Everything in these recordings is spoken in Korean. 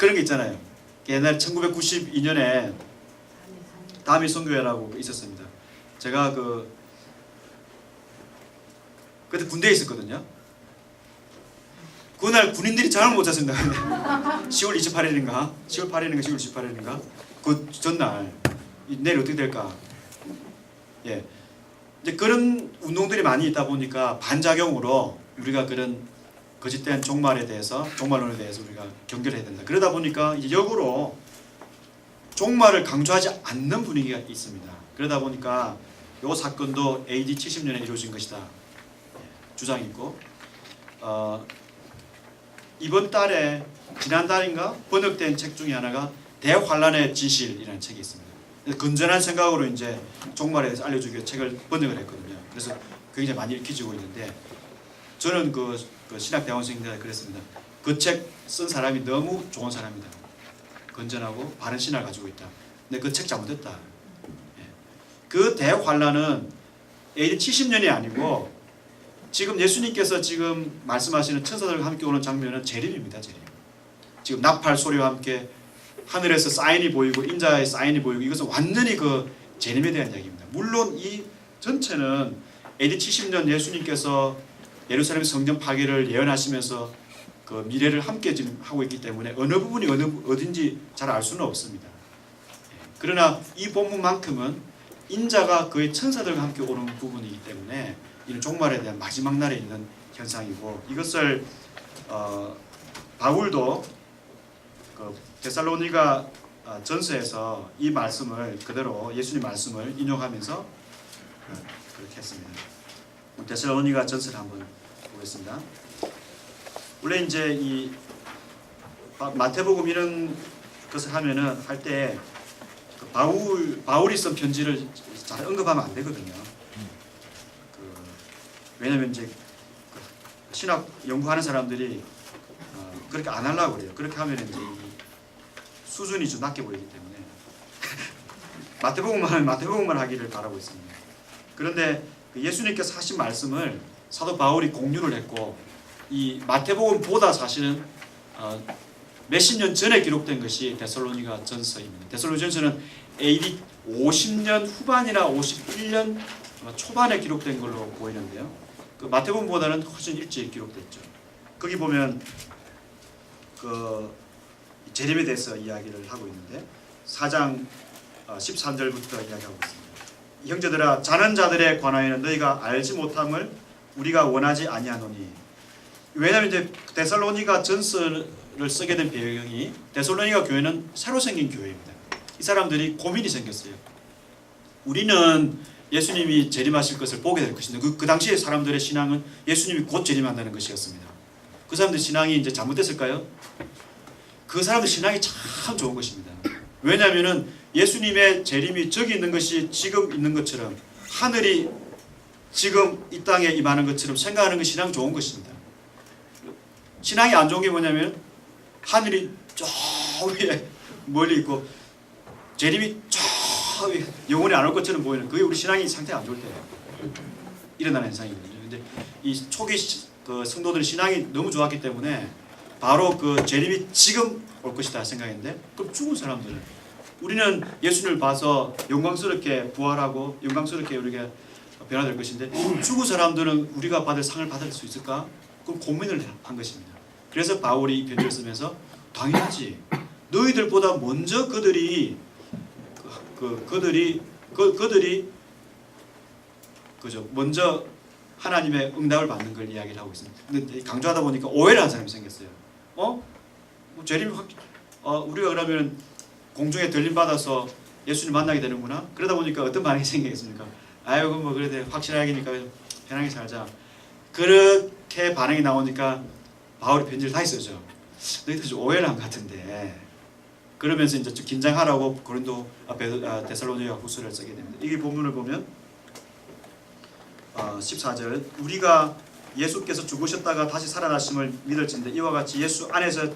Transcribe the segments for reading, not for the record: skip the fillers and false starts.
그런 게 있잖아요. 옛날 1992년에 다미 선교회라고 있었습니다. 제가 그때 군대에 있었거든요. 그날 군인들이 잠을 못 잤습니다. 10월 28일인가? 10월 8일인가? 10월 28일인가? 그 전날 내일 어떻게 될까? 예, 이제 그런 운동들이 많이 있다 보니까 반작용으로 우리가 그런 거짓된 종말론에 대해서 우리가 경계를 해야 된다. 그러다 보니까 이제 역으로 종말을 강조하지 않는 분위기가 있습니다. 그러다 보니까 이 사건도 AD 70년에 이루어진 것이다 주장이 있고, 이번 달에 지난달인가 번역된 책 중에 하나가 대환란의 진실이라는 책이 있습니다. 건전한 생각으로 이제 종말에 대해서 알려주기 위해 책을 번역을 했거든요. 그래서 굉장히 많이 읽혀지고 있는데, 저는 그 신학대원생인데 그랬습니다. 그 책 쓴 사람이 너무 좋은 사람이다. 건전하고 바른 신학을 가지고 있다. 근데 그 책 잘못됐다. 예. 그 대환란은 AD 70년이 아니고 지금 예수님께서 지금 말씀하시는 천사들과 함께 오는 장면은 재림입니다. 재림. 지금 나팔 소리와 함께 하늘에서 사인이 보이고 인자의 사인이 보이고, 이것은 완전히 그 재림에 대한 이야기입니다. 물론 이 전체는 AD 70년 예수님께서 예루살렘 성전 파괴를 예언하시면서 그 미래를 함께 지금 하고 있기 때문에 어느 부분이 어딘지 잘 알 수는 없습니다. 그러나 이 본문만큼은 인자가 그의 천사들과 함께 오는 부분이기 때문에 이는 종말에 대한 마지막 날에 있는 현상이고, 이것을 바울도 그 데살로니가 전서에서 이 말씀을 그대로 예수님 말씀을 인용하면서 그렇게 했습니다. 데살로니가 전서를 한번 보겠습니다. 원래 이제 이 마태복음 이런 것을 하면은 할 때 바울이 쓴 편지를 잘 언급하면 안 되거든요. 왜냐면 이제 신학 연구하는 사람들이 그렇게 안 하려고 그래요. 그렇게 하면 이제 수준이 좀 낮게 보이기 때문에 마태복음만 하기를 바라고 있습니다. 그런데 예수님께서 하신 말씀을 사도 바울이 공유를 했고, 이 마태복음보다 사실은 몇십 년 전에 기록된 것이 데살로니가 전서입니다. 데살로니가 전서는 AD 50년 후반이나 51년 초반에 기록된 걸로 보이는데요. 그 마태복음보다는 훨씬 일찍 기록됐죠. 거기 보면 그 재림에 대해서 이야기를 하고 있는데 4장 13절부터 이야기하고 있습니다. 형제들아, 자는 자들에 관하여는 너희가 알지 못함을 우리가 원하지 아니하노니. 왜냐하면 이제 데살로니가 전서를 쓰게 된 배경이 데살로니가 교회는 새로 생긴 교회입니다. 이 사람들이 고민이 생겼어요. 우리는 예수님이 재림하실 것을 보게 될 것인데 그 당시에 사람들의 신앙은 예수님이 곧 재림한다는 것이었습니다. 그 사람들 신앙이 이제 잘못됐을까요? 그 사람들 신앙이 참 좋은 것입니다. 왜냐하면 예수님의 재림이 저기 있는 것이 지금 있는 것처럼, 하늘이 지금 이 땅에 임하는 것처럼 생각하는 것이 신앙이 좋은 것입니다. 신앙이 안 좋은 게 뭐냐면 하늘이 저 위에 멀리 있고 재림이 저 위에 영원히 안 올 것처럼 보이는, 그게 우리 신앙이 상태가 안 좋을 때 일어나는 현상이거든요. 근데 이 초기 그 성도들의 신앙이 너무 좋았기 때문에 바로 그 재림이 지금 올 것이다 생각했는데, 그럼 죽은 사람들은, 우리는 예수님을 봐서 영광스럽게 부활하고 영광스럽게 우리가 변화될 것인데 죽은 사람들은 우리가 받을 상을 받을 수 있을까? 그럼 고민을 한 것입니다. 그래서 바울이 이 편지를 쓰면서 당연하지, 너희들보다 먼저 그들이 그죠, 먼저 하나님의 응답을 받는 걸 이야기를 하고 있습니다. 근데 강조하다 보니까 오해를 한 사람이 생겼어요. 뭐 재림 우리가 그러면 공중에 들림 받아서 예수님 만나게 되는구나. 그러다 보니까 어떤 반응이 생기겠습니까? 아이고 뭐 그래도 확실하게니까 편하게 살자. 그렇게 반응이 나오니까 바울이 편지를 다시 쓰죠. 너희들 좀 오해를 한 것 같은데. 그러면서 이제 좀 긴장하라고 고린도 데살로니가 후서를 쓰게 됩니다. 이 본문을 보면 14절, 우리가 예수께서 죽으셨다가 다시 살아나심을 믿을진데 이와 같이 예수 안에서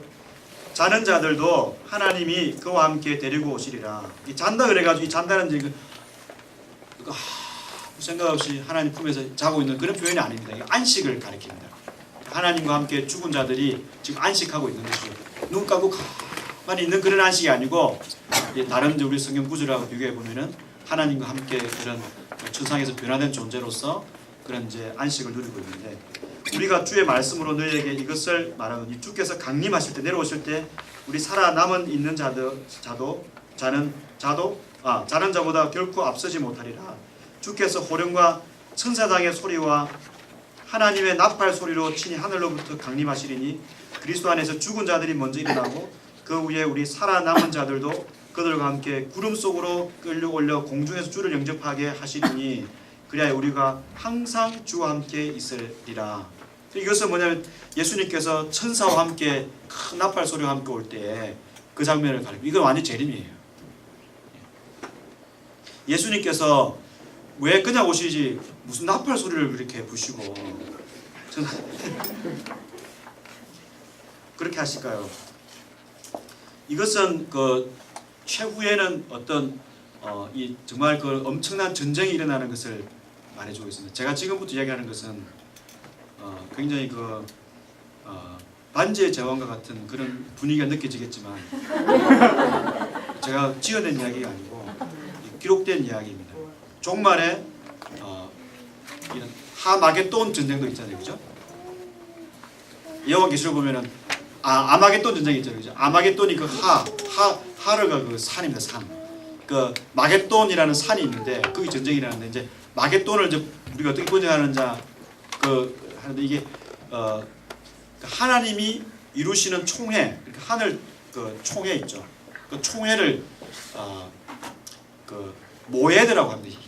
자는 자들도 하나님이 그와 함께 데리고 오시리라. 이 잔다 그래가지고 이 잔다는 지금 생각 없이 하나님 품에서 자고 있는 그런 표현이 아닙니다. 이게 안식을 가리킵니다. 하나님과 함께 죽은 자들이 지금 안식하고 있는 것이죠. 눈 감고 있는 그런 안식이 아니고 다른 우리 성경 구절하고 비교해 보면은 하나님과 함께 그런 천상에서 변화된 존재로서 그런 이제 안식을 누리고 있는데, 우리가 주의 말씀으로 너희에게 이것을 말하는 이 주께서 강림하실 때 내려오실 때 우리 살아남은 있는 자는 자보다 결코 앞서지 못하리라. 주께서 호령과 천사장의 소리와 하나님의 나팔 소리로 친히 하늘로부터 강림하시리니 그리스도 안에서 죽은 자들이 먼저 일어나고 그 후에 우리 살아남은 자들도 그들과 함께 구름 속으로 끌려올려 공중에서 주를 영접하게 하시리니 그리하여 우리가 항상 주와 함께 있으리라. 이것은 뭐냐면 예수님께서 천사와 함께 큰 나팔 소리와 함께 올 때 그 장면을 가리킵니다. 이건 완전 재림이에요. 예수님께서 왜 그냥 오시지 무슨 나팔 소리를 그렇게 부시고 그렇게 하실까요? 이것은 그 최후에는 어떤 이 정말 그 엄청난 전쟁이 일어나는 것을 말해주고 있습니다. 제가 지금부터 이야기하는 것은 굉장히 그 반지의 제왕과 같은 그런 분위기가 느껴지겠지만 제가 지어낸 이야기가 아니고 기록된 이야기입니다. 종말에 이런 하마겟돈 전쟁도 있잖아요, 그죠? 여호와계시록 보면은 아마겟돈 전쟁이 있잖아요, 그죠? 아마겟돈이 그 하르가 그 산입니다, 산. 그 마겟돈이라는 산이 있는데 거기 전쟁이 일어나는데 이제 마겟돈을 이제 우리가 어떻게 번역하는지 하는데 이게 하나님이 이루시는 총회, 하늘 그 총회 있죠. 그 총회를 그 모에드라고 합니다.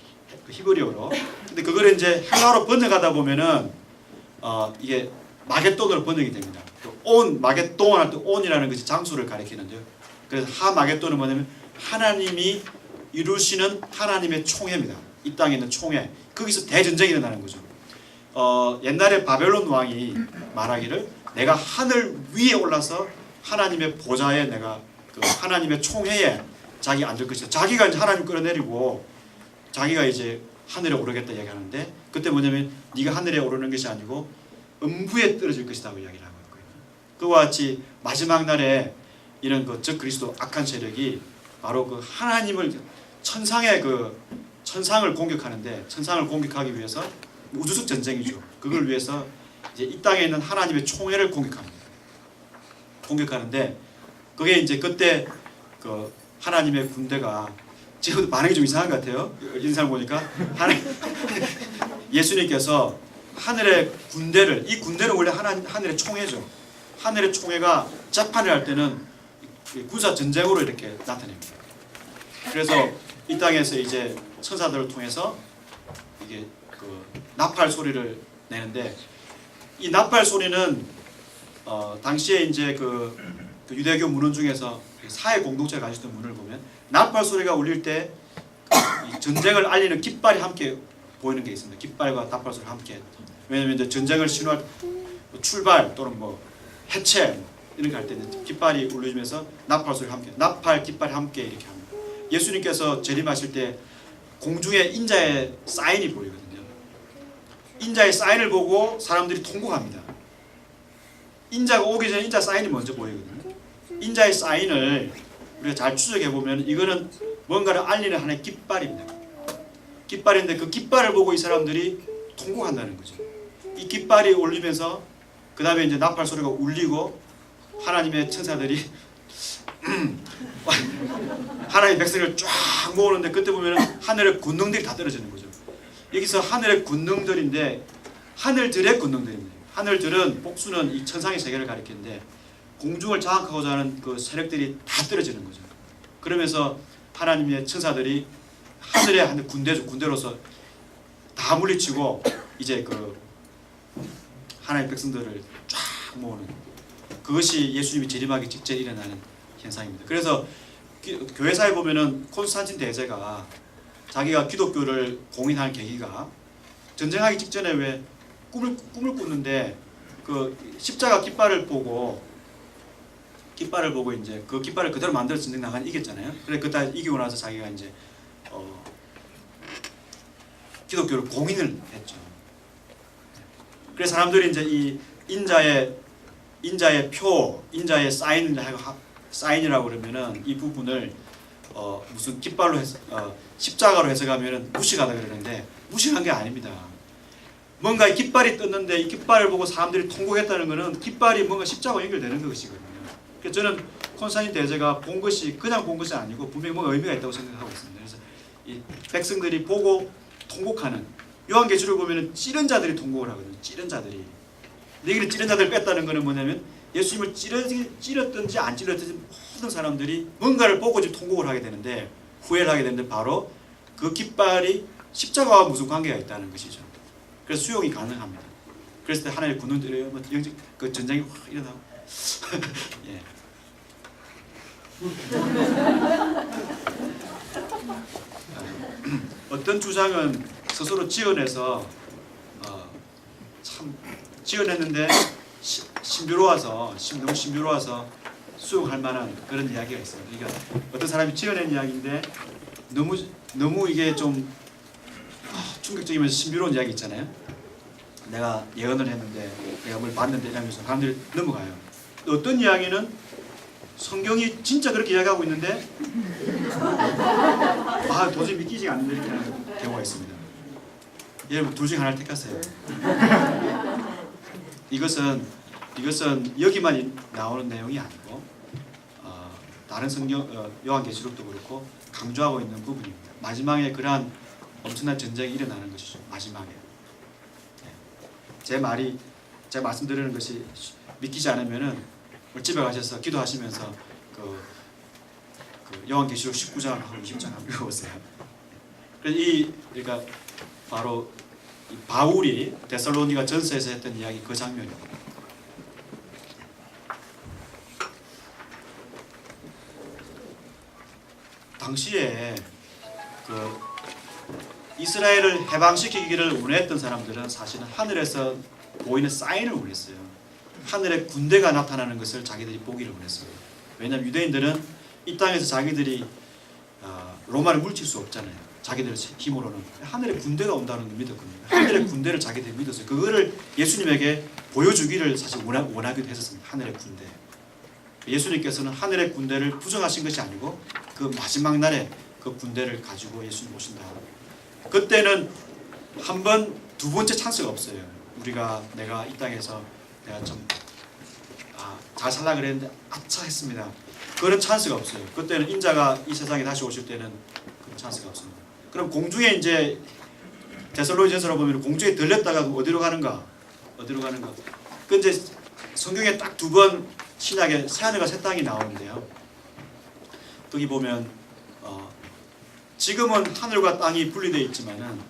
그 히브리어로. 근데 그걸 이제 헬라어로 번역하다 보면은 이게 마겟돈으로 번역이 됩니다. 온 마겟돈 할 때 온이라는 것이 장소를 가리키는데요. 그래서 하마겟돈은 뭐냐면 하나님이 이루시는 하나님의 총회입니다. 이 땅에 있는 총회. 거기서 대전쟁이 일어나는 거죠. 옛날에 바벨론 왕이 말하기를 내가 하늘 위에 올라서 하나님의 보좌에 내가 그 하나님의 총회에 자기 앉을 것이다. 자기가 이제 하나님 끌어내리고 자기가 이제 하늘에 오르겠다 이야기하는데 그때 뭐냐면 네가 하늘에 오르는 것이 아니고 음부에 떨어질 것이라고 이야기를 하고 있고요. 그와 같이 마지막 날에 이런 그 적 그리스도 악한 세력이 바로 그 하나님을 천상을 공격하는데 천상을 공격하기 위해서 우주적 전쟁이죠. 그걸 위해서 이제 이 땅에 있는 하나님의 총회를 공격하는데 그게 이제 그때 그 하나님의 군대가 지금 반응이 좀 이상한 것 같아요. 인상을 보니까 예수님께서 하늘의 군대를 이 군대는 원래 하늘의 총회죠. 하늘의 총회가 재판을 할 때는 군사 전쟁으로 이렇게 나타냅니다. 그래서 이 땅에서 이제 천사들을 통해서 이게 그 나팔 소리를 내는데 이 나팔 소리는 당시에 이제 그 유대교 문헌 중에서 사회 공동체가 가지던 문을 보면 나팔 소리가 울릴 때 전쟁을 알리는 깃발이 함께 보이는 게 있습니다. 깃발과 나팔 소리가 함께. 왜냐하면 이제 전쟁을 신호할 출발 또는 뭐 해체 이런 거 할 때는 깃발이 울려주면서 나팔 소리가 함께, 나팔 깃발이 함께 이렇게 합니다. 예수님께서 재림하실 때 공중에 인자의 사인이 보이거든요. 인자의 사인을 보고 사람들이 통곡합니다. 인자가 오기 전에 인자 사인이 먼저 보이거든요. 인자의 사인을 우리가 잘 추적해 보면 이거는 뭔가를 알리는 하나의 깃발입니다. 깃발인데 그 깃발을 보고 이 사람들이 통곡한다는 거죠. 이 깃발이 울리면서 그 다음에 이제 나팔 소리가 울리고 하나님의 천사들이 하나님의 백성을 쫙 모으는데 그때 보면 하늘의 군능들이 다 떨어지는 거죠. 여기서 하늘의 군능들인데 하늘들의 군능들입니다. 하늘들은 복수는 이 천상의 세계를 가리키는데 공중을 장악하고자 하는 그 세력들이 다 떨어지는 거죠. 그러면서 하나님의 천사들이 하늘의 한 군대로서 다 물리치고 이제 그 하나님의 백성들을 쫙 모으는 그것이 예수님이 재림하기 직전에 일어나는 현상입니다. 그래서 교회사에 보면은 콘스탄틴 대제가 자기가 기독교를 공인한 계기가 전쟁하기 직전에 왜 꿈을 꾸는데 그 십자가 깃발을 보고 이제 그 깃발을 그대로 만들어 전쟁 나가니 이겼잖아요. 그래 그때 이기고 나서 자기가 이제 기독교를 공인을 했죠. 그래서 사람들이 이제 이 인자의 표, 인자의 사인을 사인이라고 그러면은 이 부분을 무슨 깃발로 십자가로 해석하면은 무식하다 그러는데 무식한 게 아닙니다. 뭔가 깃발이 떴는데 이 깃발을 보고 사람들이 통곡했다는 것은 깃발이 뭔가 십자가와 연결되는 것이거든요. 그래서 저는 콘스탄틴 대제가 본 것이 그냥 본 것이 아니고 분명히 뭔가 의미가 있다고 생각하고 있습니다. 그래서 이 백성들이 보고 통곡하는 요한계시록 보면은 찌른 자들이 통곡을 하거든요. 찌른 자들이. 여기 찌른 자들을 뺐다는 것은 뭐냐면 예수님을 찌렸든지 안 찌렸든지 모든 사람들이 뭔가를 보고 지금 통곡을 하게 되는데 후회를 하게 되는데 바로 그 깃발이 십자가와 무슨 관계가 있다는 것이죠. 그래서 수용이 가능합니다. 그랬을 때 하나의 군인들이 그 전쟁이 확 일어나고 예. 어떤 주장은 스스로 지어내서 참 지어냈는데 신비로워서 너무 신비로워서 수용할 만한 그런 이야기가 있어요. 그러니까 어떤 사람이 지어낸 이야기인데 너무 이게 좀 충격적이면서 신비로운 이야기 있잖아요. 내가 예언을 했는데 내가 뭘 봤는데 이러면서 사람들이 넘어가요. 어떤 이야기는 성경이 진짜 그렇게 이야기하고 있는데 도저히 믿기지 않는 이렇게 하는 경우가 있습니다. 여러분 둘 중에 하나를 택하세요. 이것은 여기만 나오는 내용이 아니고 다른 성경 요한계시록도 그렇고 강조하고 있는 부분입니다. 마지막에 그러한 엄청난 전쟁이 일어나는 것이죠. 마지막에 제가 말씀드리는 것이 믿기지 않으면은 집에 가셔서 기도하시면서 그 요한계시록 19장하고 20장 한번 읽어보세요. 그러니까 바로 이 바울이 데살로니가 전서에서 했던 이야기 그 장면입니다. 당시에 그 이스라엘을 해방시키기를 원했던 사람들은 사실은 하늘에서 보이는 사인을 원했어요. 하늘에 군대가 나타나는 것을 자기들이 보기를 원했어요. 왜냐하면 유대인들은 이 땅에서 자기들이 로마를 물칠 수 없잖아요. 자기들의 힘으로는. 하늘에 군대가 온다는 걸 믿었거든요. 하늘의 군대를 자기들이 믿었어요. 그거를 예수님에게 보여주기를 사실 원하기도 했었습니다. 하늘의 군대. 예수님께서는 하늘의 군대를 부정하신 것이 아니고 그 마지막 날에 그 군대를 가지고 예수님 오신다. 그때는 한 번, 두 번째 찬스가 없어요. 내가 이 땅에서 내가 좀 잘 살라 그랬는데 아차 했습니다. 그런 찬스가 없어요. 그때는 인자가 이 세상에 다시 오실 때는 그런 찬스가 없습니다. 그럼 공중에 이제 데살로니전서로 보면 공중에 들렸다가 어디로 가는가? 그 이제 성경에 딱 두 번 신약에 새하늘과 새 땅이 나오는데요. 거기 보면 지금은 하늘과 땅이 분리되어 있지만은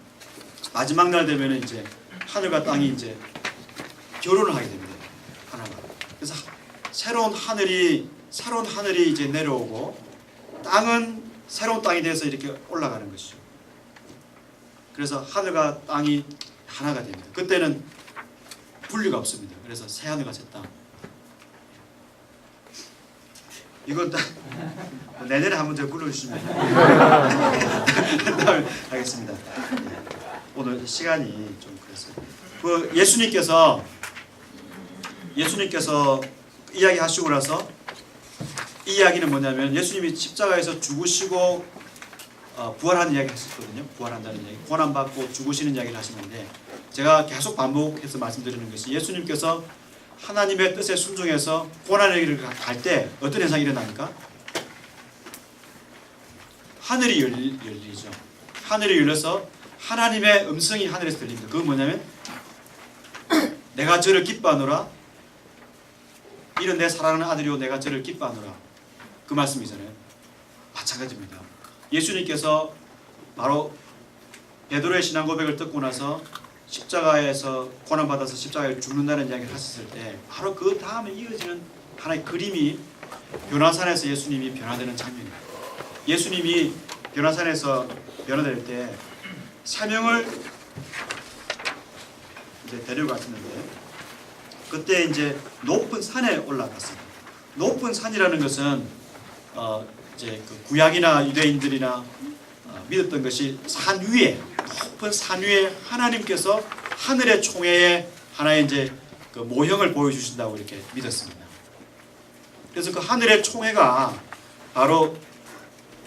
마지막 날 되면은 이제 하늘과 땅이 이제 결혼을 하게 됩니다. 하나가. 그래서 새로운 하늘이 이제 내려오고 땅은 새로운 땅이 돼서 이렇게 올라가는 것이죠. 그래서 하늘과 땅이 하나가 됩니다. 그때는 분리가 없습니다. 그래서 새 하늘과 새 땅. 이건 내년에 한번 더 불러주시면 하겠습니다. 오늘 시간이 좀 그래서 그 예수님께서 이야기하시고 나서 이 이야기는 뭐냐면 예수님이 십자가에서 죽으시고 부활하는 이야기 했었거든요. 부활한다는 이야기, 고난받고 죽으시는 이야기를 하시는데 제가 계속 반복해서 말씀드리는 것이 예수님께서 하나님의 뜻에 순종해서 고난의 길을 갈 때 어떤 현상이 일어납니까? 하늘이 열리죠. 하늘이 열려서 하나님의 음성이 하늘에서 들립니다. 그건 뭐냐면 내가 저를 기뻐하노라. 이는 내 사랑하는 아들이요 내가 저를 기뻐하노라. 그 말씀이잖아요. 마찬가지입니다. 예수님께서 바로 베드로의 신앙 고백을 듣고 나서 십자가에서 고난받아서 십자가에 죽는다는 이야기를 하셨을 때 바로 그 다음에 이어지는 하나의 그림이 변화산에서 예수님이 변화되는 장면입니다. 예수님이 변화산에서 변화될 때 사명을 이제 데려갔었는데 그때 이제 높은 산에 올라갔습니다. 높은 산이라는 것은 이제 그 구약이나 유대인들이나 믿었던 것이 산 위에 높은 산 위에 하나님께서 하늘의 총회에 하나의 이제 그 모형을 보여주신다고 이렇게 믿었습니다. 그래서 그 하늘의 총회가 바로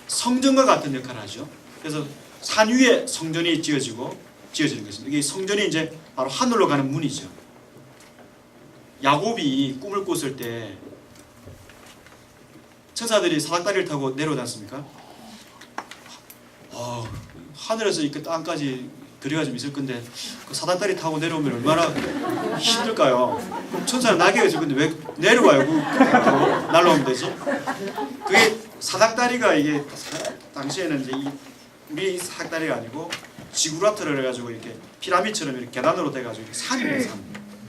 성전과 같은 역할을 하죠. 그래서 산 위에 성전이 지어지는 것입니다. 이게 성전이 이제 바로 하늘로 가는 문이죠. 야곱이 꿈을 꿨을 때 천사들이 사닥다리를 타고 내려오지 않습니까? 하늘에서 이렇게 땅까지 거리가 좀 있을 건데 그 사닥다리 타고 내려오면 얼마나 힘들까요? 천사는 날개가 있을 건데 왜 내려와요? 날라오면 되지. 그게 사닥다리가 이게 당시에는 이제 우리 사닥다리가 아니고 지구라트를 해가지고 이렇게 피라미드처럼 이렇게 계단으로 돼가지고 이렇게 산이에요, 산.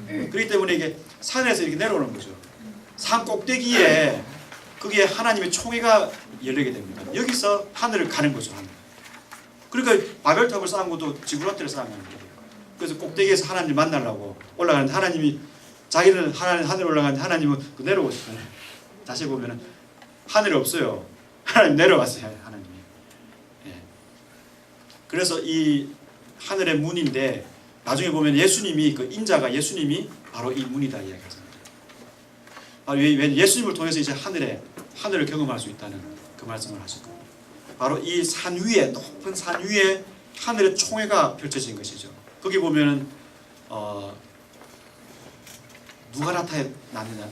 그렇기 때문에 이게 산에서 이렇게 내려오는 거죠. 산 꼭대기에 거기에 하나님의 총회가 열리게 됩니다. 여기서 하늘을 가는 거죠, 하늘. 그러니까 바벨탑을 쌓은 것도 지구라트를 쌓은 거예요. 그래서 꼭대기에서 하나님 만나려고 올라가는데 하나님이 자기는 하늘 올라가는데 하나님은 내려오시잖아요. 다시 보면은 하늘이 없어요. 하나님 내려왔어요, 하나님이. 예. 그래서 이 하늘의 문인데 나중에 보면 예수님이 그 인자가 예수님이 바로 이 문이다 이야기하잖아요. 왜 예수님을 통해서 이제 하늘을 경험할 수 있다는 그 말씀을 하셨고. 바로 이 산 위에 높은 산 위에 하늘의 총회가 펼쳐진 것이죠. 거기 보면은 누가 나타나느냐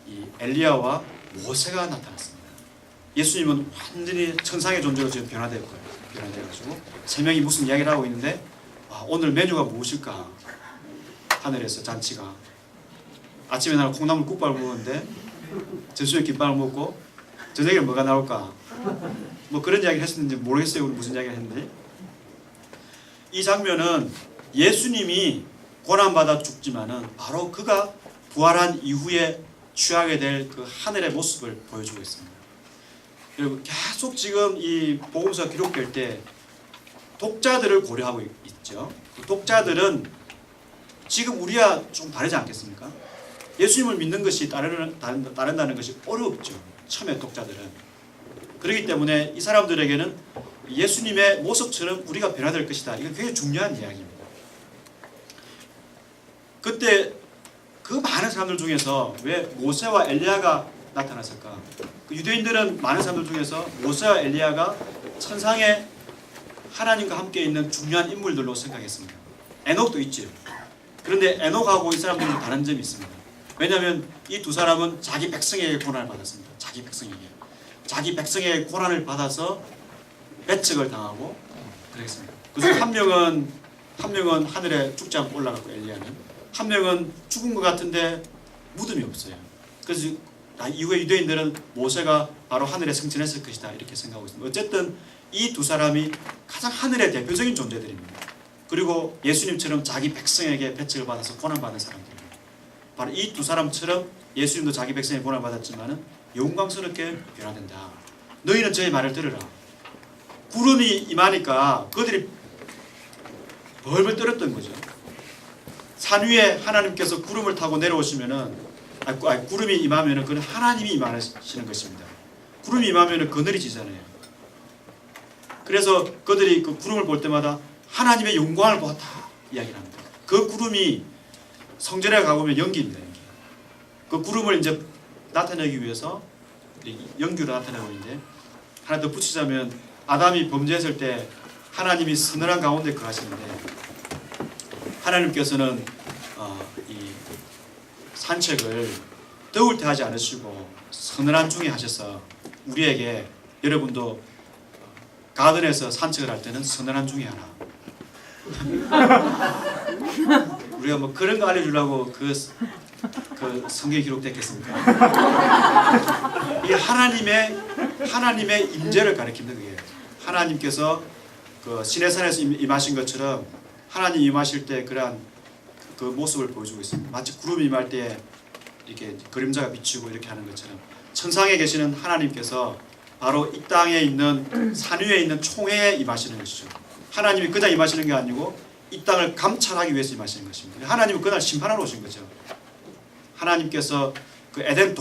이 엘리야와 모세가 나타났습니다. 예수님은 완전히 천상의 존재로 지금 변화돼가지고 세 명이 무슨 이야기를 하고 있는데 오늘 메뉴가 무엇일까? 하늘에서 잔치가 아침에 나는 콩나물 국밥을 먹었는데 점심에 김밥을 먹고 저녁에 뭐가 나올까? 뭐 그런 이야기를 했었는지 모르겠어요. 무슨 이야기를 했는데 이 장면은 예수님이 고난받아 죽지만은 바로 그가 부활한 이후에 취하게 될 그 하늘의 모습을 보여주고 있습니다. 여러분 계속 지금 이 복음서가 기록될 때 독자들을 고려하고 있죠. 그 독자들은 지금 우리와 좀 다르지 않겠습니까? 예수님을 믿는 것이 따른다는 것이 어렵죠. 처음에 독자들은. 그렇기 때문에 이 사람들에게는 예수님의 모습처럼 우리가 변화될 것이다. 이건 굉장히 중요한 이야기입니다. 그때 그 많은 사람들 중에서 왜 모세와 엘리야가 나타났을까? 그 유대인들은 많은 사람들 중에서 모세와 엘리야가 천상에 하나님과 함께 있는 중요한 인물들로 생각했습니다. 에녹도 있죠. 그런데 에녹하고 이 사람들은 다른 점이 있습니다. 왜냐하면 이 두 사람은 자기 백성에게 고난을 받았습니다. 자기 백성에게 고난을 받아서 배척을 당하고 그랬습니다. 그중 한 명은 하늘에 죽지 않고 올라갔고 엘리야는 한 명은 죽은 것 같은데 무덤이 없어요. 그래서 이후에 유대인들은 모세가 바로 하늘에 승천했을 것이다 이렇게 생각하고 있습니다. 어쨌든 이 두 사람이 가장 하늘의 대표적인 존재들입니다. 그리고 예수님처럼 자기 백성에게 배척을 받아서 고난받은 사람들입니다. 바로 이 두 사람처럼 예수님도 자기 백성에게 고난받았지만은 영광스럽게 변화된다. 너희는 저의 말을 들으라. 구름이 임하니까 그들이 벌벌 떨었던 거죠. 산 위에 하나님께서 구름을 타고 내려오시면은 구름이 임하면은 그는 하나님이 임하시는 것입니다. 구름이 임하면은 그늘이 지잖아요. 그래서 그들이 그 구름을 볼 때마다 하나님의 영광을 보았다 이야기를 합니다. 그 구름이 성전에 가보면 연기입니다. 연기. 그 구름을 이제 나타내기 위해서 연기로 나타내고 있는데 하나 더 붙이자면 아담이 범죄했을 때 하나님이 서늘한 가운데 거하시는데 하나님께서는 이 산책을 더울 때 하지 않으시고 서늘한 중에 하셔서 우리에게 여러분도 가든에서 산책을 할 때는 서늘한 중에 하라. 우리가 뭐 그런 거 알려주려고 그 성경에 기록됐겠습니까? 이 하나님의 임재를 가리킵니다. 그게 하나님께서 그 시내산에서 임하신 것처럼 하나님 임하실 때 그러한 그 모습을 보여주고 있습니다. 마치 구름이 임할 때 이렇게 그림자가 비치고 이렇게 하는 것처럼 천상에 계시는 하나님께서 바로 이 땅에 있는 산 위에 있는 총회에 임하시는 것이죠. 하나님이 그냥 임하시는 게 아니고 이 땅을 감찰하기 위해서 임하시는 것입니다. 하나님은 그날 심판하러 오신 거죠. 하나님께서 그 에덴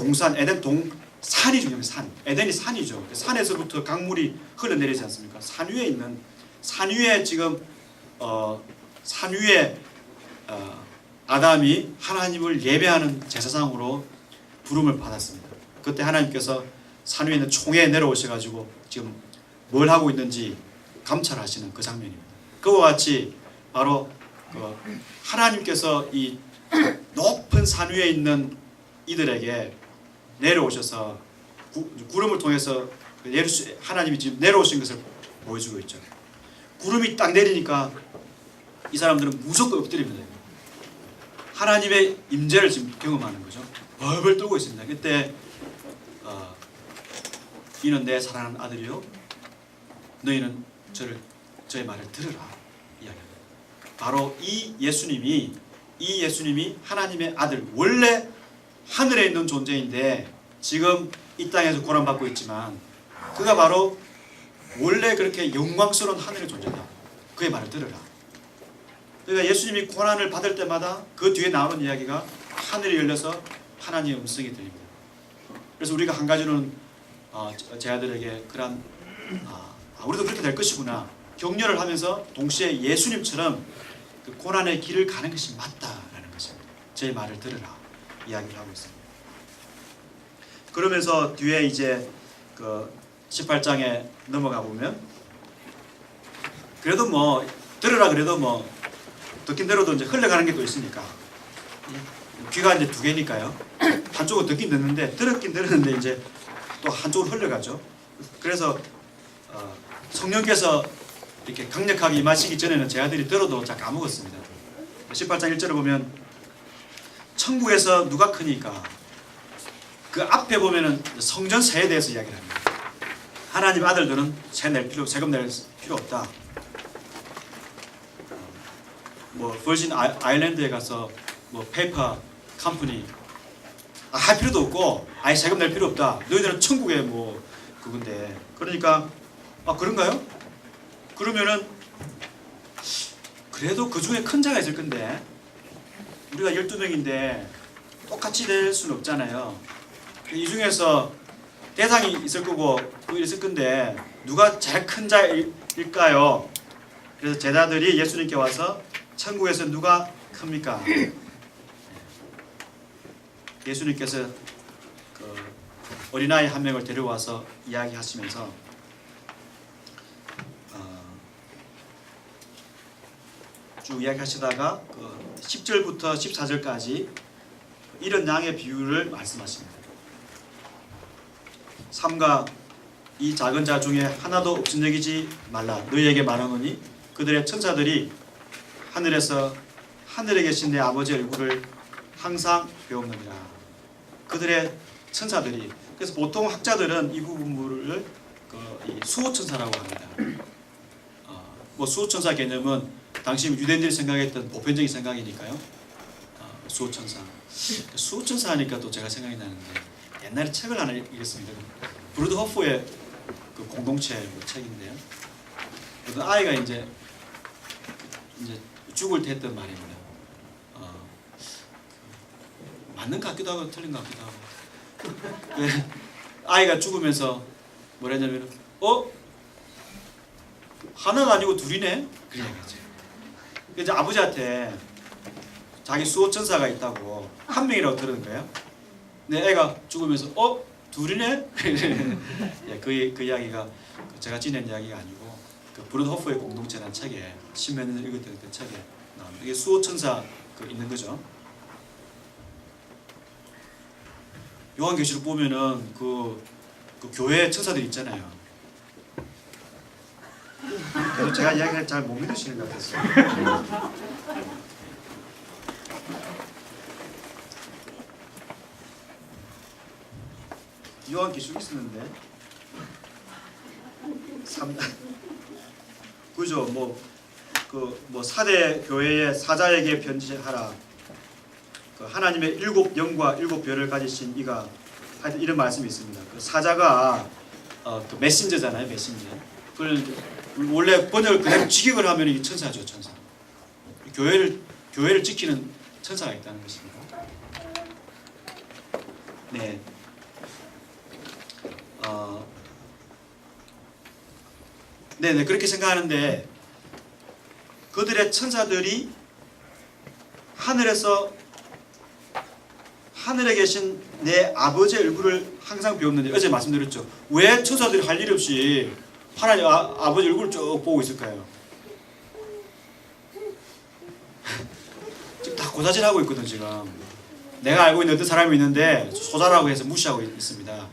산이죠. 에덴이 산이죠. 산에서부터 강물이 흘러내리지 않습니까? 산 위에 지금 아담이 하나님을 예배하는 제사장으로 부름을 받았습니다. 그때 하나님께서 산 위에 있는 총에 내려오셔가지고 지금 뭘 하고 있는지 감찰하시는 그 장면입니다. 그와 같이 바로 그 하나님께서 이 높은 산 위에 있는 이들에게 내려오셔서 구름을 통해서 하나님이 지금 내려오신 것을 보여주고 있죠. 구름이 딱 내리니까 이 사람들은 무조건 엎드립니다. 하나님의 임재를 지금 경험하는 거죠. 벌벌 떨고 있습니다. 그때 이는 내 사랑하는 아들이요 너희는 저의 말을 들으라 이야기합니다. 바로 이 예수님이 하나님의 아들, 원래 하늘에 있는 존재인데 지금 이 땅에서 고난받고 있지만 그가 바로 원래 그렇게 영광스러운 하늘의 존재다. 그의 말을 들으라. 그러니까 예수님이 고난을 받을 때마다 그 뒤에 나오는 이야기가 하늘이 열려서 하나님의 음성이 들립니다. 그래서 우리가 한 가지는 제 아들에게 그런 우리도 그렇게 될 것이구나 격려를 하면서 동시에 예수님처럼 그 고난의 길을 가는 것이 맞다라는 것입니다. 제 말을 들으라 이야기를 하고 있습니다. 그러면서 뒤에 이제 그 18장에 넘어가 보면 그래도 뭐 들으라 그래도 뭐 듣긴 들어도 이제 흘러가는 게 또 있으니까 귀가 이제 두 개니까요. 한쪽은 듣긴 듣는데 들었긴 들었는데 이제 또 한쪽으로 흘러가죠. 그래서 성령께서 이렇게 강력하게 임하시기 전에는 제 아들이 들어도 잘 까먹었습니다. 18장 1절을 보면 천국에서 누가 크니까 그 앞에 보면은 성전 세에 대해서 이야기를 합니다. 하나님 아들들은 세금 낼 필요 없다. 뭐 버진 아일랜드에 가서 뭐 페이퍼 컴퍼니 할 필요도 없고 아예 세금 낼 필요 없다. 너희들은 천국에 뭐 그건데 그러니까 그런가요? 그러면은 그래도 그 중에 큰 자가 있을 건데 우리가 12명인데 똑같이 될 수는 없잖아요. 이 중에서 대상이 있을 거고 또 있을 건데 누가 제일 큰 자일까요? 그래서 제자들이 예수님께 와서 천국에서 누가 큽니까? 예수님께서 그 어린아이 한 명을 데려와서 이야기하시면서 쭉 이야기하시다가 그 10절부터 14절까지 이런 양의 비유를 말씀하십니다. 삼가 이 작은 자 중에 하나도 업신여기지 말라. 너희에게 말하노니 그들의 천사들이 하늘에서 하늘에 계신 내 아버지의 얼굴을 항상 배우느니라. 그들의 천사들이 그래서 보통 학자들은 이 부분을 수호천사라고 합니다. 뭐 수호천사 개념은 당시 유대인들이 생각했던 보편적인 생각이니까요. 수호천사. 수호천사 하니까 또 제가 생각이 나는데 옛날에 책을 하나 읽었습니다. 브루드 허프의 그 공동체 책인데요. 그 아이가 이제 죽을 때 했던 말입니다. 맞는 것 같기도 하고 틀린 것 같기도 하고. 아이가 죽으면서 뭐라 했냐면 하나가 아니고 둘이네? 그래 얘기하죠. 이제 아버지한테 자기 수호천사가 있다고 한 명이라고 들은 거예요. 근데 애가 죽으면서 둘이네? 예, 그 이야기가 제가 지낸 이야기가 아니고 그 브루드 허프의 공동체라는 책에 십몇 년 읽었던 그 책에 나옵니다. 이게 수호천사 있는 거죠. 요한계시록 보면은 그 교회 천사들이 있잖아요. 그래서 제가 이야기를 잘 못 믿으시는 것 같았어요. 요한계시록 있었는데 그죠? 뭐 사대 교회의 사자에게 편지하라. 그 하나님의 7영과 7별을 가지신 이가 하여튼 이런 말씀이 있습니다. 그 사자가 그 메신저잖아요, 메신저. 그걸 원래 번역을 그대로 직역을 하면 이 천사죠, 천사. 교회를 지키는 천사가 있다는 것입니다. 네. 네네 그렇게 생각하는데 그들의 천사들이 하늘에서 하늘에 계신 내 아버지의 얼굴을 항상 배웠는데 어제 말씀드렸죠. 왜 천사들이 할 일 없이 하나님 아버지 얼굴을 쭉 보고 있을까요? 지금 다 고사질하고 있거든. 지금 내가 알고 있는 어떤 사람이 있는데 소자라고 해서 무시하고 있습니다.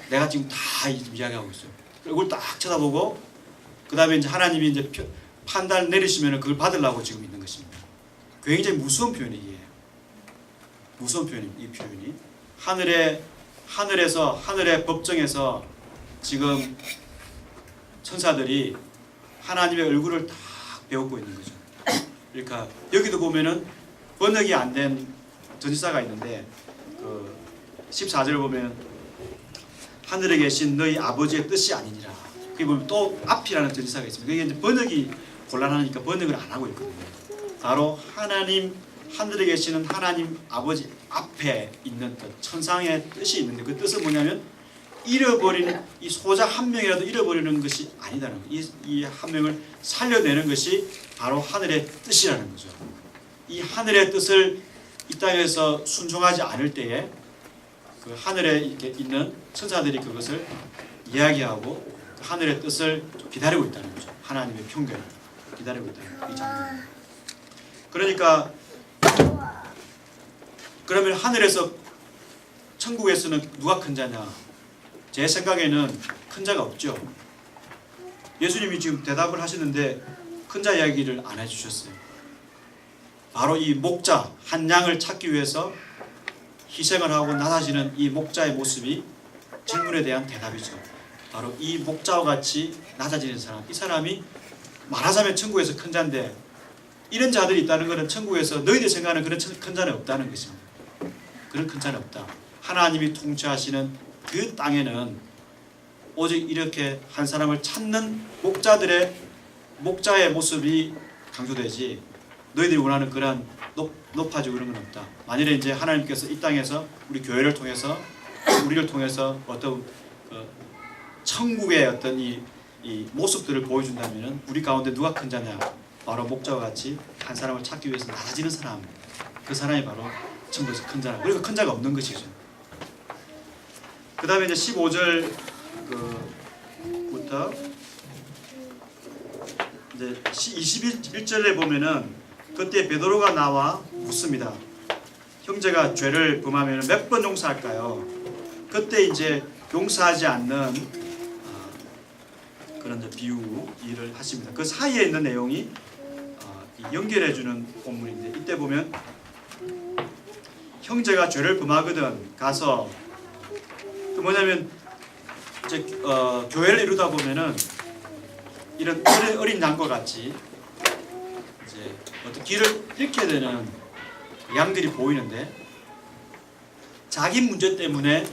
내가 지금 다 이야기하고 있어요. 얼굴 딱 쳐다보고 그 다음에 이제 하나님이 이제 판단을 내리시면 그걸 받으려고 지금 있는 것입니다. 굉장히 무서운 표현이에요. 무서운 표현입니다. 이 표현이 하늘에서 하늘의 법정에서 지금 천사들이 하나님의 얼굴을 딱 배우고 있는 거죠. 그러니까 여기도 보면은 번역이 안 된 전치사가 있는데 그 14절 보면 하늘에 계신 너희 아버지의 뜻이 아니니라. 그게 보면 또 앞이라는 전치사가 있습니다. 그게 이제 번역이 곤란하니까 번역을 안 하고 있거든요. 바로 하늘에 계시는 하나님 아버지 앞에 있는 뜻, 천상의 뜻이 있는데 그 뜻은 뭐냐면 잃어버리는 이 소자 한 명이라도 잃어버리는 것이 아니다는 거예요. 이 한 명을 살려내는 것이 바로 하늘의 뜻이라는 거죠. 이 하늘의 뜻을 이 땅에서 순종하지 않을 때에 그 하늘에 이렇게 있는 천사들이 그것을 이야기하고 그 하늘의 뜻을 기다리고 있다는 거죠. 하나님의 평결을 기다리고 있다는 이 장면. 그러니까 그러면 하늘에서 천국에서는 누가 큰 자냐? 제 생각에는 큰 자가 없죠. 예수님이 지금 대답을 하시는데 큰 자 이야기를 안 해주셨어요. 바로 이 목자 한 양을 찾기 위해서 희생을 하고 나서지는 이 목자의 모습이 질문에 대한 대답이죠. 바로 이 목자와 같이 낮아지는 사람, 이 사람이 말하자면 천국에서 큰 자인데 이런 자들이 있다는 것은 천국에서 너희들 생각하는 그런 큰 자는 없다는 것입니다. 그런 큰 자는 없다. 하나님이 통치하시는 그 땅에는 오직 이렇게 한 사람을 찾는 목자의 모습이 강조되지 너희들이 원하는 그런 높아지고 그런 건 없다. 만일에 이제 하나님께서 이 땅에서 우리 교회를 통해서 우리를 통해서 어떤 천국의 어떤 이 모습들을 보여준다면 우리 가운데 누가 큰 자냐? 바로 목자와 같이 한 사람을 찾기 위해서 낮아지는 사람, 그 사람이 바로 천국에서 큰 자라. 그리고 큰 자가 없는 것이죠. 그 다음에 이제 15절부터 이제 21절에 보면은 그때 베드로가 나와 묻습니다. 형제가 죄를 범하면 몇 번 용서할까요? 그때 이제 용서하지 않는 그런 비유 일을 하십니다. 그 사이에 있는 내용이 연결해주는 본문인데 이때 보면 형제가 죄를 범하거든 가서 그 뭐냐면 이제 교회를 이루다 보면은 이런 어린 양과 같이 이제 어떤 길을 잃게 되는 양들이 보이는데 자기 문제 때문에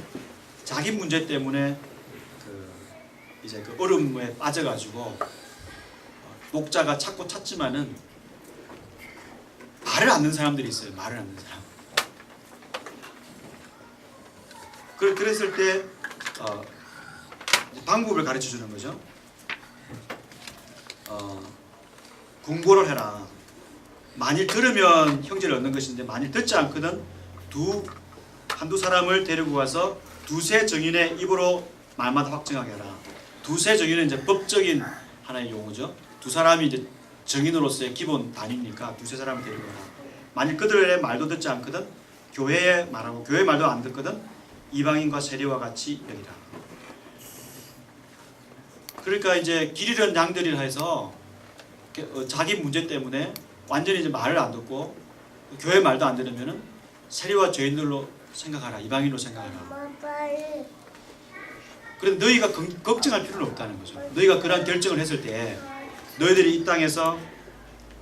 이제 그 얼음에 빠져가지고 목자가 찾지만은 말을 않는 사람들이 있어요. 말을 않는 사람. 그랬을 때 방법을 가르쳐 주는 거죠. 궁고를 해라. 만일 들으면 형제를 얻는 것인데 만일 듣지 않거든 한두 사람을 데리고 가서 두세 증인의 입으로 말마다 확증하게 하라. 두세 증인은 이제 법적인 하나의 용어죠. 두 사람이 이제 증인으로서의 기본 단위니까 두세 사람을 데리고 가라. 만일 그들의 말도 듣지 않거든 교회의 말하고 교회 말도 안 듣거든 이방인과 세리와 같이 여기라. 그러니까 이제 길 잃은 양들이라 해서 자기 문제 때문에 완전히 이제 말을 안 듣고 교회 말도 안 들으면은 세리와 죄인들로 생각하라. 이방인으로 생각하라. 그런데 너희가 걱정할 필요는 없다는 거죠. 너희가 그러한 결정을 했을 때 너희들이 이 땅에서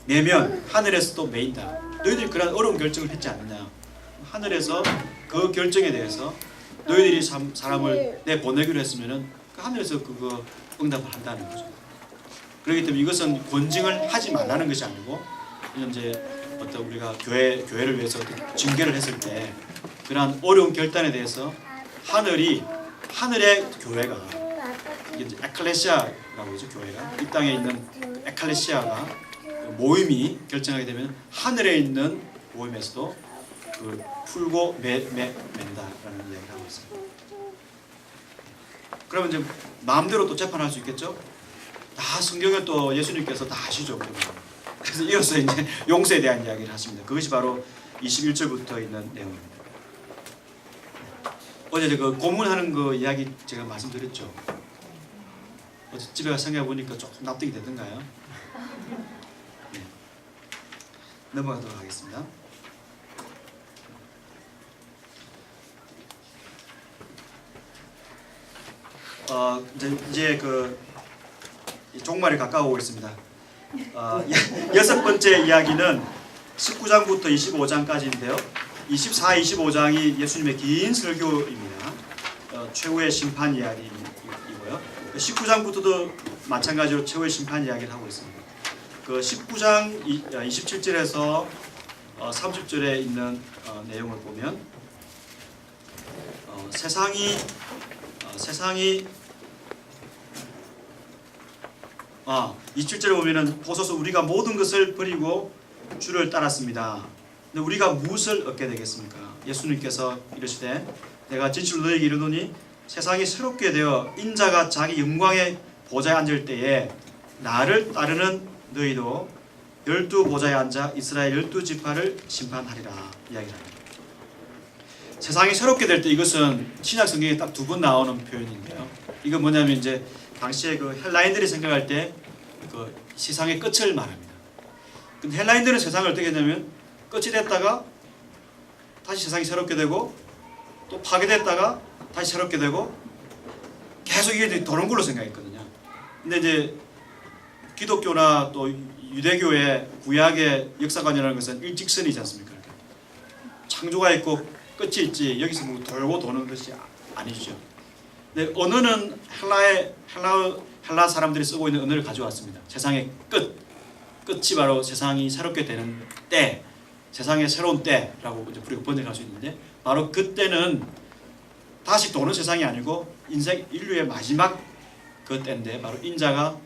내면 하늘에서 또 매인다. 너희들이 그러한 어려운 결정을 했지 않느냐. 하늘에서 그 결정에 대해서 너희들이 사람을 내보내기로 했으면은 그 하늘에서 그거 응답을 한다는 거죠. 그렇기 때문에 이것은 권징을 하지 말라는 것이 아니고 이제 어떤 우리가 교회를 위해서 징계를 했을 때 그러한 어려운 결단에 대해서 하늘의 교회가 이제 에클레시아라고 하죠. 교회가 이 땅에 있는 에클레시아가 모임이 결정하게 되면 하늘에 있는 모임에서도 그 풀고 맨다라는 이야기를 하고 있습니다. 그러면 이제 마음대로 또 재판할 수 있겠죠? 다 성경에 또 예수님께서 다 아시죠. 그래서 이어서 이제 용서에 대한 이야기를 하십니다. 그것이 바로 21절부터 있는 내용입니다. 어제 그 고문하는 거 이야기 제가 말씀드렸죠. 어제 집에 가서 생각해 보니까 조금 납득이 되던가요? 네. 넘어가도록 하겠습니다. 이제 그 종말이 가까워오고 있습니다. 여섯 번째 이야기는 19장부터 25장까지인데요. 24, 25장이 예수님의 긴 설교입니다. 최후의 심판 이야기이고요. 19장부터도 마찬가지로 최후의 심판 이야기를 하고 있습니다. 그 19장 27절에서 30절에 있는 내용을 보면 세상이 27절에 보면은 보소서 우리가 모든 것을 버리고 주를 따랐습니다. 근데 우리가 무엇을 얻게 되겠습니까? 예수님께서 이르시되 내가 진실로 너희에게 이르노니 세상이 새롭게 되어 인자가 자기 영광의 보좌에 앉을 때에 나를 따르는 너희도 12보좌에 앉아 이스라엘 12지파를 심판하리라 이야기를 합니다. 세상이 새롭게 될 때 이것은 신약 성경에 딱 두 번 나오는 표현인데요. 이건 뭐냐면 이제 당시에 그 헬라인들이 생각할 때 그 세상의 끝을 말합니다. 근데 헬라인들은 세상을 어떻게 했냐면 끝이 됐다가 다시 세상이 새롭게 되고 또 파괴됐다가 다시 새롭게 되고 계속 이게 도는 걸로 생각했거든요. 근데 이제 기독교나 또 유대교의 구약의 역사관이라는 것은 일직선이지 않습니까? 창조가 있고 끝이 있지 여기서 뭐 돌고 도는 것이 아니죠. 근데 언어는 헬라 사람들이 쓰고 있는 언어를 가져왔습니다. 세상의 끝이 바로 세상이 새롭게 되는 때, 세상의 새로운 때라고 이제 우리가 번역할 수 있는데 바로 그때는 다시 도는 세상이 아니고 인류의 마지막 그 때인데 바로 인자가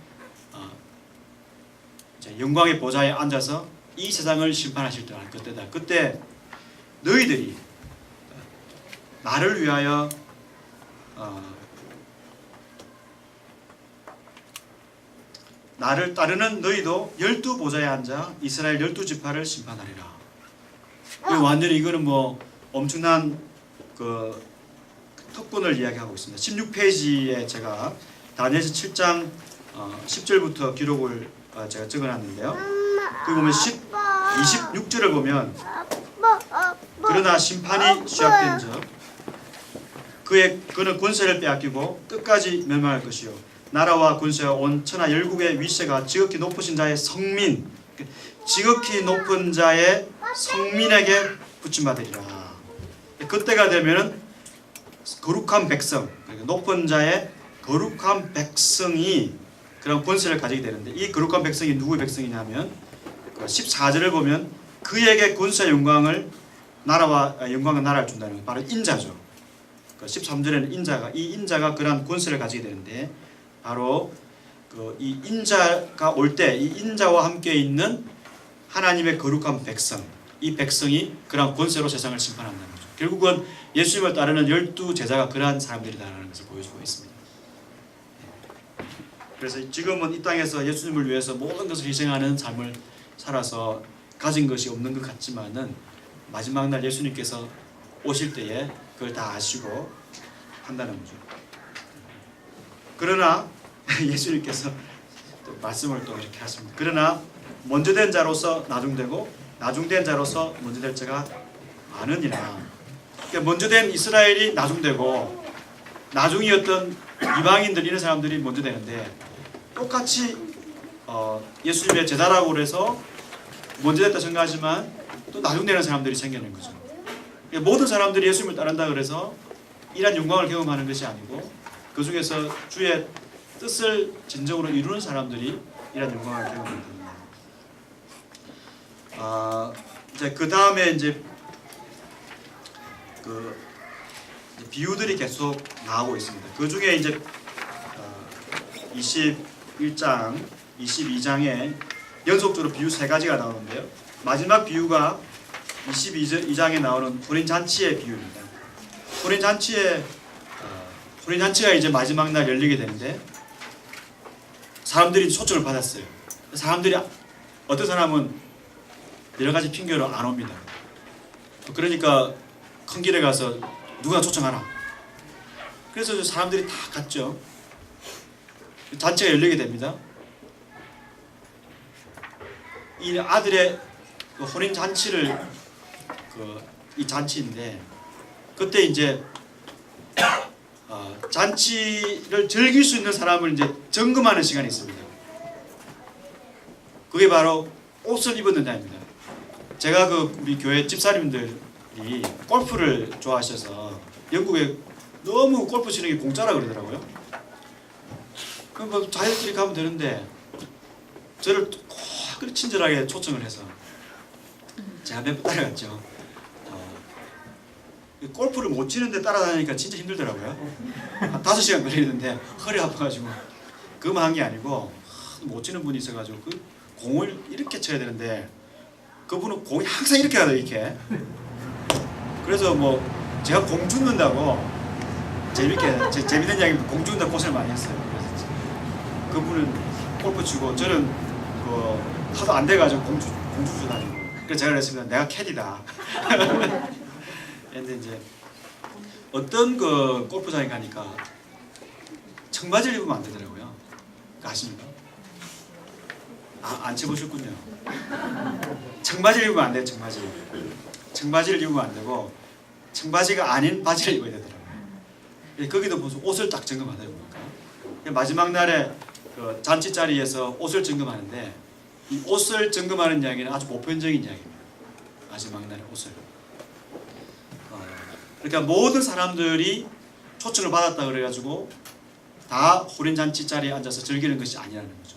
이제 영광의 보좌에 앉아서 이 세상을 심판하실 때가 그때다. 그때 너희들이 나를 위하여 나를 따르는 너희도 12보좌에 앉아 이스라엘 12지파를 심판하리라. 완전히 이거는 뭐 엄청난 그 특권을 이야기하고 있습니다. 16페이지에 제가 다니엘서 7장 10절부터 기록을 제가 적어놨는데요. 그 보면 26절을 보면 그러나 심판이 시작된 적 그는 권세를 빼앗기고 끝까지 멸망할 것이요 나라와 권세와 온 천하 열국의 위세가 지극히 높으신 자의 성민 지극히 높은 자의 성민에게 붙임받으리라. 그때가 되면은 거룩한 백성 높은 자의 거룩한 백성이 그런 권세를 가지게 되는데 이 거룩한 백성이 누구의 백성이냐면 14절을 보면 그에게 권세 영광을 영광과 나라를 준다는 게 바로 인자죠. 13절에는 이 인자가 그러한 권세를 가지게 되는데 바로 이 인자가 올 때 이 인자와 함께 있는 하나님의 거룩한 백성 이 백성이 그러한 권세로 세상을 심판한다는 거죠. 결국은 예수님을 따르는 12제자가 그러한 사람들이다라는 것을 보여주고 있습니다. 그래서 지금은 이 땅에서 예수님을 위해서 모든 것을 희생하는 삶을 살아서 가진 것이 없는 것 같지만은 마지막 날 예수님께서 오실 때에 그걸 다 아시고 한다는 거죠. 그러나 예수님께서 또 말씀을 또 이렇게 하십니다. 그러나 먼저 된 자로서 나중되고 나중된 자로서 먼저 될 자가 많으니라. 그러니까 먼저 된 이스라엘이 나중되고 나중이었던 이방인들 이런 사람들이 먼저 되는데 똑같이 예수님의 제자라고 그래서 먼저 됐다 생각하지만 또 나중되는 사람들이 생기는 거죠. 그러니까 모든 사람들이 예수님을 따른다 그래서 이런 영광을 경험하는 것이 아니고 그 중에서 주의 뜻을 진정으로 이루는 사람들이 이런 영광을 경험합니다. 이제 그 다음에 이제 그 비유들이 계속 나오고 있습니다. 그 중에 이제 21장, 22장에 연속적으로 비유 3가지가 나오는데요. 마지막 비유가 22장에 나오는 혼인 잔치의 비유입니다. 혼인 잔치가 이제 마지막 날 열리게 되는데 사람들이 초청을 받았어요. 사람들이 어떤 사람은 여러 가지 핑계로 안 옵니다. 그러니까 큰 길에 가서 누가 초청하라. 그래서 사람들이 다 갔죠. 잔치가 열리게 됩니다. 이 아들의 그 혼인 잔치를 이 잔치인데 그때 이제 잔치를 즐길 수 있는 사람을 이제 점검하는 시간이 있습니다. 그게 바로 옷을 입은 날입니다. 제가 우리 교회 집사님들이 골프를 좋아하셔서 영국에 너무 골프 치는 게 공짜라 그러더라고요. 그럼 뭐 자기들끼리 가면 되는데 저를 꼭 친절하게 초청을 해서 제가 몇 번 따라갔죠. 골프를 못 치는데 따라다니니까 진짜 힘들더라고요. 한 5시간 걸리는데 허리 아파가지고 그만 한 게 아니고 못 치는 분이 있어가지고 그 공을 이렇게 쳐야 되는데 그분은 공이 항상 이렇게 가요, 이렇게. 그래서 뭐 제가 공 죽는다고 재밌는 이야기입니다. 공 죽는다고 고생을 많이 했어요. 그래서 그분은 골프 치고 저는 하도 안 돼가지고 공주 다니고. 그래서 제가 그랬습니다. 내가 캐디다. 근데 이제 어떤 골프장에 가니까 청바지를 입으면 안 되더라고요. 아십니까? 안 쳐보셨군요. 청바지를 입으면 안 돼요. 청바지를 입으면 안 되고 청바지가 아닌 바지를 입어야 되더라고요. 거기도 무슨 옷을 딱 점검하다 보니까 마지막 날에 잔치 자리에서 옷을 점검하는데 이 옷을 점검하는 이야기는 아주 보편적인 이야기입니다. 마지막 날에 옷을. 그러니까 모든 사람들이 초청을 받았다 그래가지고 다 혼인 잔치 자리에 앉아서 즐기는 것이 아니라는 거죠.